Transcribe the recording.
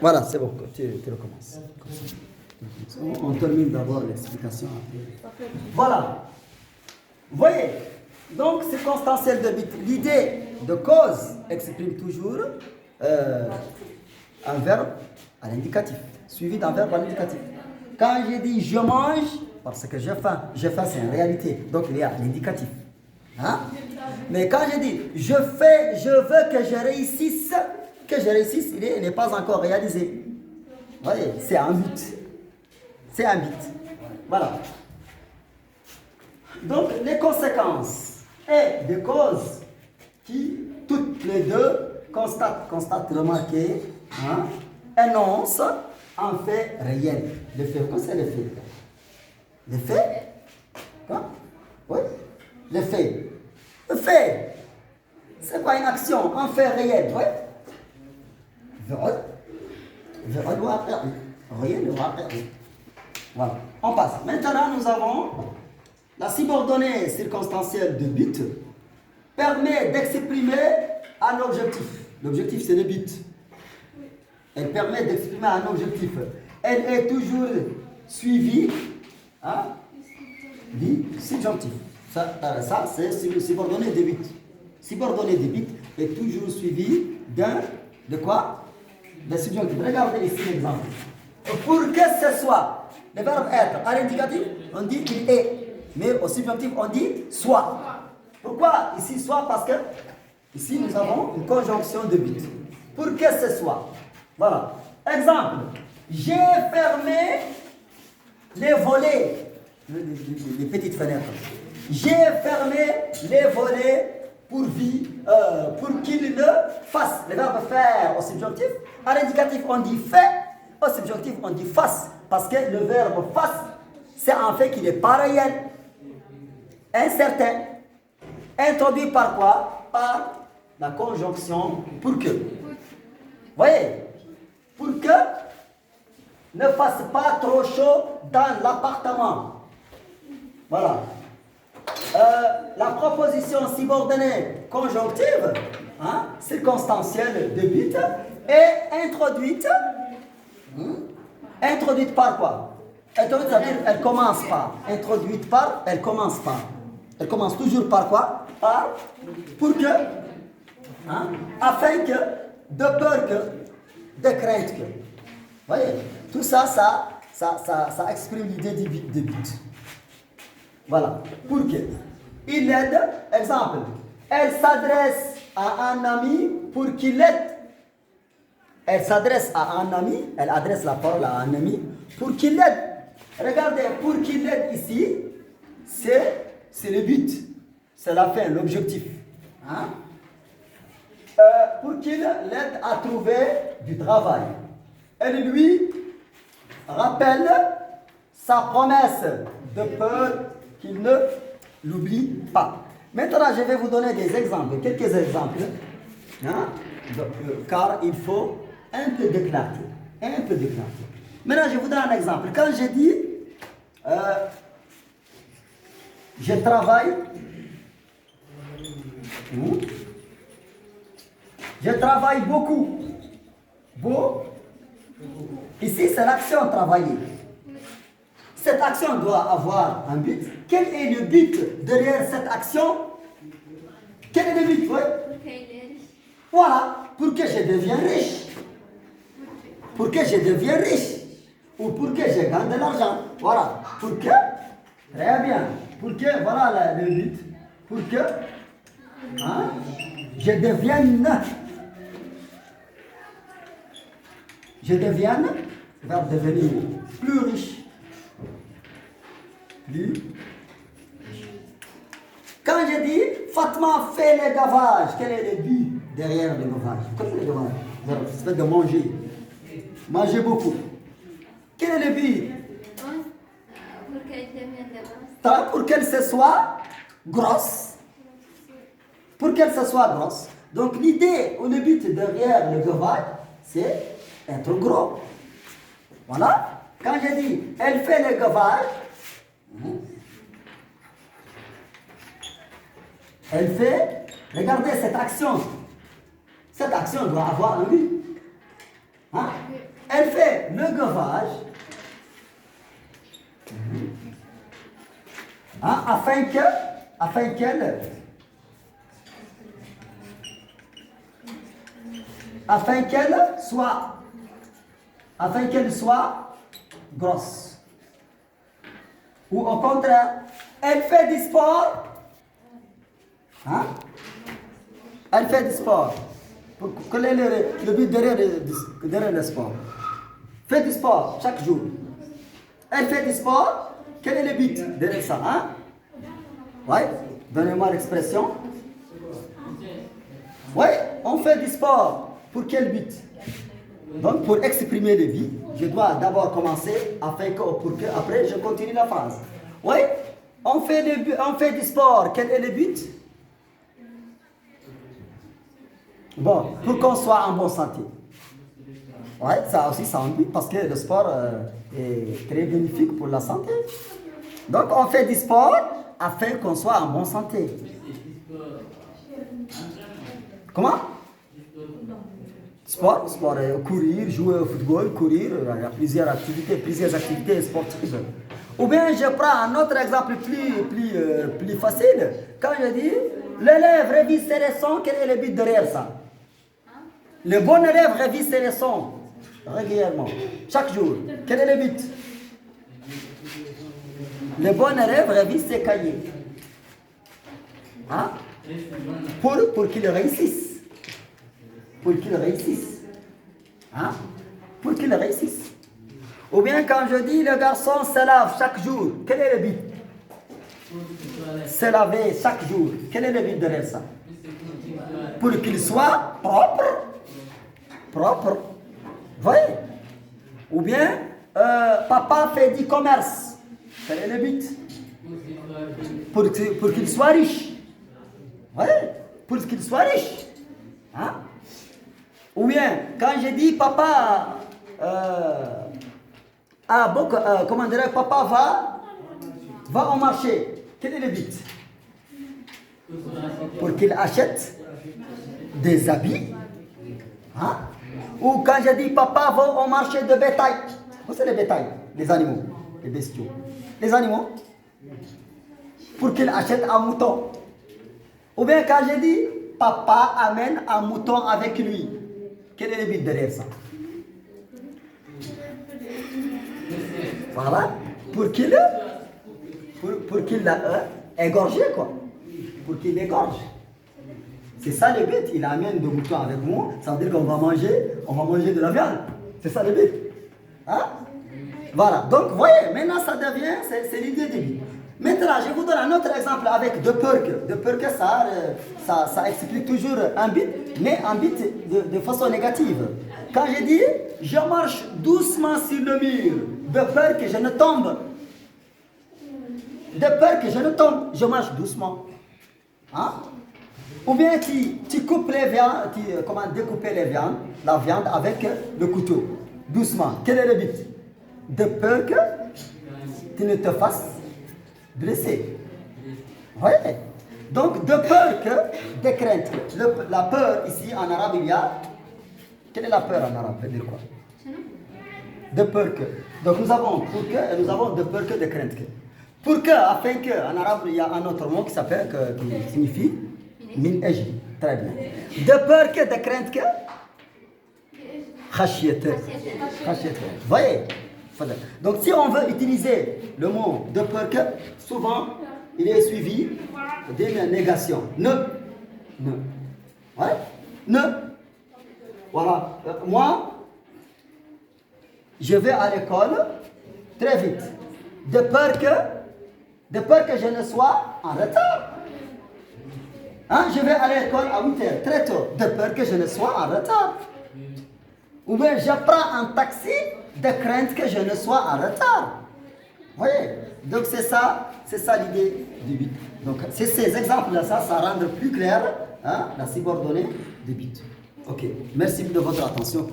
Voilà, c'est bon, tu recommences. On termine d'abord l'explication. Voilà. Vous voyez, donc circonstanciel de but. L'idée de cause exprime toujours un verbe à l'indicatif, suivi d'un verbe à l'indicatif. Quand j'ai dit je mange, parce que j'ai faim c'est une réalité, donc il y a l'indicatif. Hein? Mais quand j'ai dit je veux que je réussisse, il n'est pas encore réalisé. Vous voyez, c'est un but. C'est un but. Voilà. Donc, les conséquences et des causes qui, toutes les deux, constatent remarquer, hein, énoncent un fait réel. Le fait, quoi c'est le fait? Le fait? Quoi? Oui? Le fait. Le fait. C'est quoi une action? Un fait réel, oui? Rien ne va perdre. Voilà. On passe. Maintenant, nous avons la subordonnée circonstancielle de but permet d'exprimer un objectif. L'objectif, c'est le but. Elle permet d'exprimer un objectif. Elle est toujours suivie du subjonctif. Ça c'est subordonnée de but. Subordonnée de but est toujours suivie de quoi? De subjonctif. Regardez ici l'exemple. Pour que ce soit le verbe être à l'indicatif, on dit il est. Mais au subjonctif, on dit soit. Pourquoi ici soit? Parce que ici nous avons une conjonction de but. Pour que ce soit. Voilà. Exemple. J'ai fermé les volets. Les petites fenêtres. J'ai fermé les volets pour qu'il ne fasse. Le verbe faire au subjonctif. À l'indicatif, on dit fait. Au subjonctif, on dit fasse. Parce que le verbe fasse, c'est un fait qui n'est pas réel. Incertain. Introduit par quoi? Par la conjonction pour que. Voyez? Pour que ne fasse pas trop chaud dans l'appartement. Voilà. La proposition subordonnée conjonctive, circonstancielle de but, est introduite. Introduite par quoi? Introduite, ça veut dire elle commence par. Introduite par, elle commence par. Elle commence toujours par quoi? Par, pour que, afin que, de peur que, de crainte que. Vous voyez? Tout ça exprime l'idée de but. Voilà. Pour que. Il aide, exemple, elle s'adresse à un ami pour qu'il aide. Elle s'adresse à un ami, elle adresse la parole à un ami pour qu'il l'aide. Regardez, pour qu'il l'aide ici, c'est le but, c'est la fin, l'objectif. Pour qu'il l'aide à trouver du travail. Elle lui rappelle sa promesse de peur qu'il ne l'oublie pas. Maintenant, je vais vous donner des exemples, quelques exemples, car il faut un peu de clarté. Maintenant, je vous donne un exemple. Quand je dis je travaille, je travaille beaucoup. Ici, c'est l'action travailler. Cette action doit avoir un but. Quel est le but derrière cette action? Quel est le but? Voilà, pour que je devienne riche. Pour que je devienne riche. Ou pour que je gagne de l'argent. Voilà. Pour que, très bien. Pour que, voilà le but. Pour que je devienne, verbe devenir, plus riche. Quand je dis Fatma fait le gavage, quel est le but derrière le gavage? Qu'est-ce que le gavage? C'est de manger. Manger beaucoup. Quel est le but? Pour qu'elle se soit grosse. Pour qu'elle se soit grosse. Donc l'idée ou le but derrière le gavage, c'est être gros. Voilà. Quand je dis elle fait le gavage, elle fait, regardez cette action. Cette action doit avoir un but. Hein? Elle fait le gavage hein, afin qu'elle soit grosse. Ou au contraire, elle fait du sport. Hein? Elle fait du sport. Quel est le but derrière le sport? Fait du sport chaque jour. Elle fait du sport. Quel est le but derrière ça? Hein? Oui, donnez-moi l'expression. Oui, on fait du sport. Pour quel but? Donc, pour exprimer le vie, je dois d'abord commencer afin pour que après je continue la phrase. Oui, on fait du sport. Quel est le but? Bon, pour qu'on soit en bonne santé. Oui, ça aussi, c'est un but parce que le sport est très bénéfique pour la santé. Donc, on fait du sport afin qu'on soit en bonne santé. Comment? Sport, courir, jouer au football, courir, il y a plusieurs activités sportives. Ou bien je prends un autre exemple plus facile. Quand je dis, l'élève révise ses leçons, quel est le but derrière ça? Le bon élève révise ses leçons régulièrement, chaque jour. Quel est le but? Le bon élève révise ses cahiers. Hein? Pour qu'il réussisse. Pour qu'il réussisse. Hein? Pour qu'il réussisse. Ou bien quand je dis le garçon se lave chaque jour, quel est le but? Se laver chaque jour. Quel est le but derrière ça? Pour qu'il soit propre. Propre. Vous voyez? Ou bien papa fait du commerce. Quel est le but? Pour qu'il soit riche. Oui, pour qu'il soit riche. Hein? Ou bien, quand je dis papa papa va au marché, quel est le but? Pour qu'il achète des habits. Hein? Ou quand je dis papa va au marché de bétail. Où c'est le bétail? Les animaux, les bestiaux. Les animaux. Pour qu'il achète un mouton. Ou bien quand je dis papa amène un mouton avec lui. Quel est le but derrière ça? Voilà. Pour qu'il égorge quoi. Pour qu'il égorge. C'est ça le but. Il amène deux moutons avec moi. Ça veut dire qu'on va manger de la viande. C'est ça le but. Hein? Voilà. Donc, vous voyez, maintenant ça devient, c'est l'idée du but. Maintenant, je vous donne un autre exemple avec de peur que. De peur que ça explique toujours un but, mais un but de façon négative. Quand je dis, je marche doucement sur le mur, de peur que je ne tombe. De peur que je ne tombe, je marche doucement. Hein? Ou bien tu coupes les viandes, comment découper la viande avec le couteau, doucement. Quel est le but? De peur que tu ne te fasses blessé. Oui. Donc, de peur que, de crainte. La peur, ici, en arabe, il y a... Quelle est la peur en arabe? Ça veut dire quoi? De peur que. Donc, nous avons pour que, et nous avons de peur que, de crainte que. Pour que, afin que, en arabe, il y a un autre mot qui signifie min ajli. Très bien. De peur que, de crainte que. Khashiyat. Vous voyez? Donc, si on veut utiliser le mot de peur que, souvent, il est suivi d'une négation. Ne. Ouais? Ne. Voilà. Moi, je vais à l'école très vite. De peur que je ne sois en retard. Hein? Je vais à l'école à 8 heures, très tôt. De peur que je ne sois en retard. Ou bien je prends un taxi de crainte que je ne sois en retard. Vous voyez? Donc c'est ça l'idée du but. Donc c'est ces exemples-là, ça rend plus clair hein, la subordonnée du but. Ok, merci de votre attention.